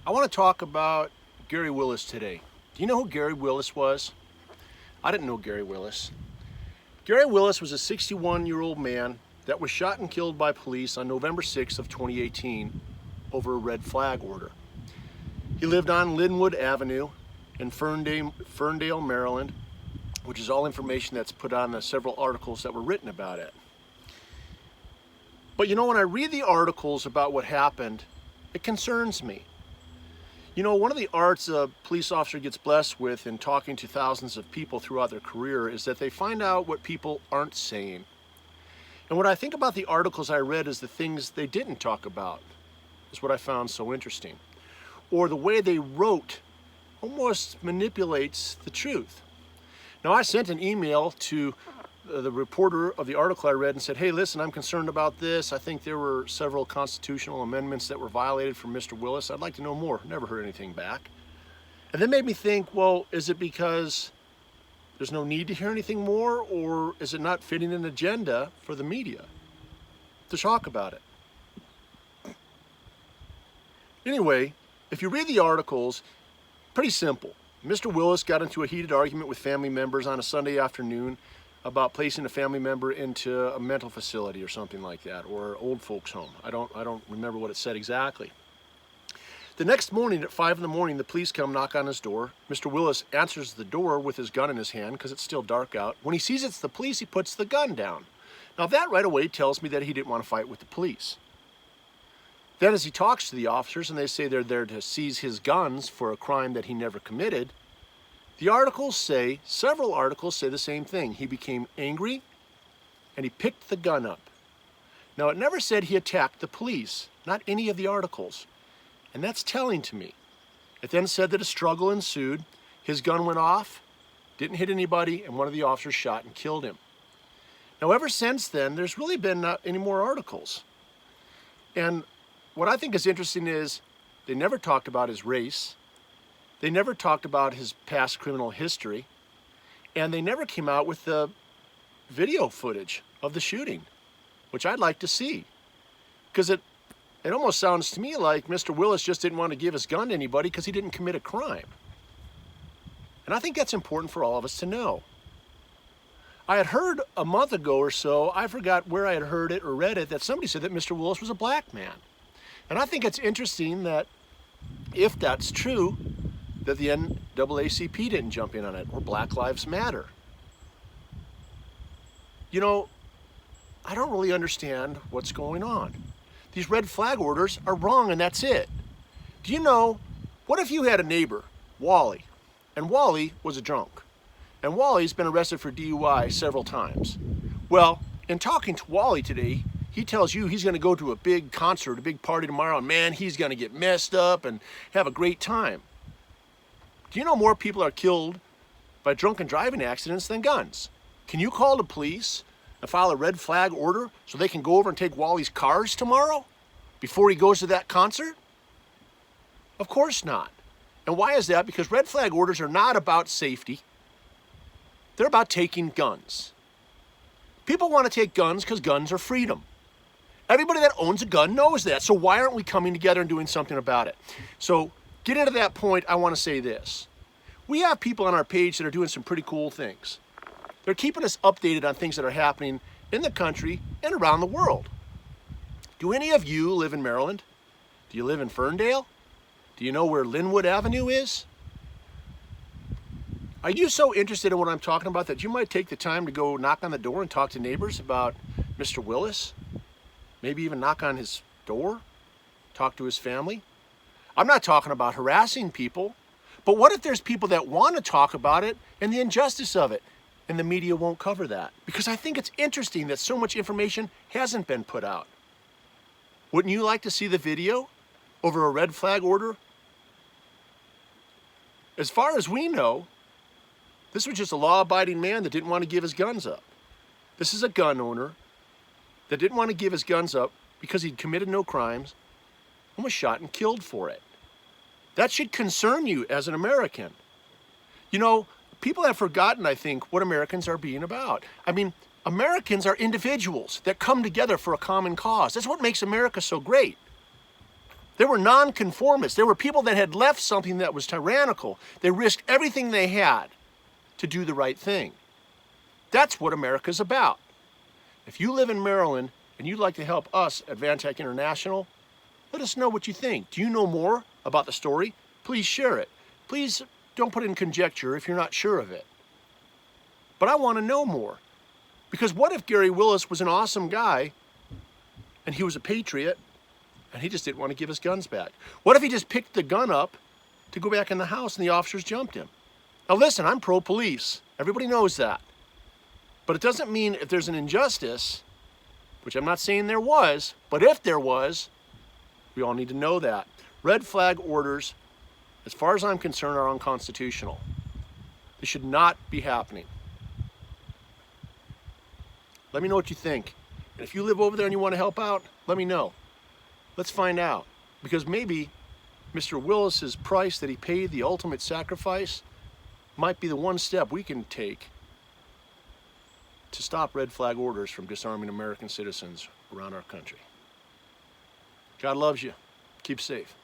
I want to talk about Gary Willis today. Do you know who Gary Willis was? I didn't know Gary Willis. Gary Willis was a 61-year-old man that was shot and killed by police on November 6th of 2018 over a red flag order. He lived on Linwood Avenue in Ferndale, Maryland, which is all information that's put on the several articles that were written about it. But you know, when I read the articles about what happened, it concerns me. You know, one of the arts a police officer gets blessed with in talking to thousands of people throughout their career is that they find out what people aren't saying. And what I think about the articles I read is the things they didn't talk about is what I found so interesting. Or the way they wrote almost manipulates the truth. Now, I sent an email to the reporter of the article I read and said, hey, listen, I'm concerned about this. I think there were several constitutional amendments that were violated from Mr. Willis. I'd like to know more. Never heard anything back. And then made me think, well, is it because there's no need to hear anything more, or is it not fitting an agenda for the media to talk about it? Anyway, if you read the articles, pretty simple. Mr. Willis got into a heated argument with family members on a Sunday afternoon about placing a family member into a mental facility or something like that, or old folks home. I don't remember what it said exactly. The next morning at 5 in the morning, the police come knock on his door. Mr. Willis answers the door with his gun in his hand because it's still dark out. When he sees it's the police, he puts the gun down. Now that right away tells me that he didn't want to fight with the police. Then as he talks to the officers and they say they're there to seize his guns for a crime that he never committed, the articles say, several articles say the same thing. He became angry and he picked the gun up. Now, it never said he attacked the police, not any of the articles. And that's telling to me. It then said that a struggle ensued. His gun went off, didn't hit anybody, and one of the officers shot and killed him. Now, ever since then, there's really been not any more articles. And what I think is interesting is they never talked about his race. They never talked about his past criminal history, and they never came out with the video footage of the shooting, which I'd like to see, because it almost sounds to me like Mr. Willis just didn't want to give his gun to anybody because he didn't commit a crime. And I think that's important for all of us to know. I had heard a month ago or so, I forgot where I had heard it or read it, that somebody said that Mr. Willis was a black man. And I think it's interesting that if that's true, that the NAACP didn't jump in on it, or Black Lives Matter. You know, I don't really understand what's going on. These red flag orders are wrong, and that's it. Do you know, what if you had a neighbor, Wally, and Wally was a drunk, and Wally's been arrested for DUI several times? Well, in talking to Wally today, he tells you he's gonna go to a big concert, a big party tomorrow, and man, he's gonna get messed up and have a great time. Do you know more people are killed by drunken driving accidents than guns? Can you call the police and file a red flag order so they can go over and take Wally's cars tomorrow before he goes to that concert? Of course not. And why is that? Because red flag orders are not about safety. They're about taking guns. People want to take guns because guns are freedom. Everybody that owns a gun knows that. So why aren't we coming together and doing something about it? So getting to that point, I want to say this. We have people on our page that are doing some pretty cool things. They're keeping us updated on things that are happening in the country and around the world. Do any of you live in Maryland? Do you live in Ferndale? Do you know where Linwood Avenue is? Are you so interested in what I'm talking about that you might take the time to go knock on the door and talk to neighbors about Mr. Willis? Maybe even knock on his door, talk to his family? I'm not talking about harassing people, but what if there's people that want to talk about it and the injustice of it, and the media won't cover that? Because I think it's interesting that so much information hasn't been put out. Wouldn't you like to see the video over a red flag order? As far as we know, this was just a law-abiding man that didn't want to give his guns up. This is a gun owner that didn't want to give his guns up because he'd committed no crimes and was shot and killed for it. That should concern you as an American. You know, people have forgotten, I think, what Americans are being about. I mean, Americans are individuals that come together for a common cause. That's what makes America so great. They were nonconformists. They were people that had left something that was tyrannical. They risked everything they had to do the right thing. That's what America's about. If you live in Maryland and you'd like to help us at Vantac International, let us know what you think. Do you know more about the story? Please share it. Please don't put in conjecture if you're not sure of it. But I want to know more. Because what if Gary Willis was an awesome guy and he was a patriot and he just didn't want to give his guns back? What if he just picked the gun up to go back in the house and the officers jumped him? Now listen, I'm pro-police. Everybody knows that. But it doesn't mean if there's an injustice, which I'm not saying there was, but if there was, we all need to know that. Red flag orders, as far as I'm concerned, are unconstitutional. They should not be happening. Let me know what you think. And if you live over there and you want to help out, let me know. Let's find out. Because maybe Mr. Willis's price that he paid, the ultimate sacrifice, might be the one step we can take to stop red flag orders from disarming American citizens around our country. God loves you. Keep safe.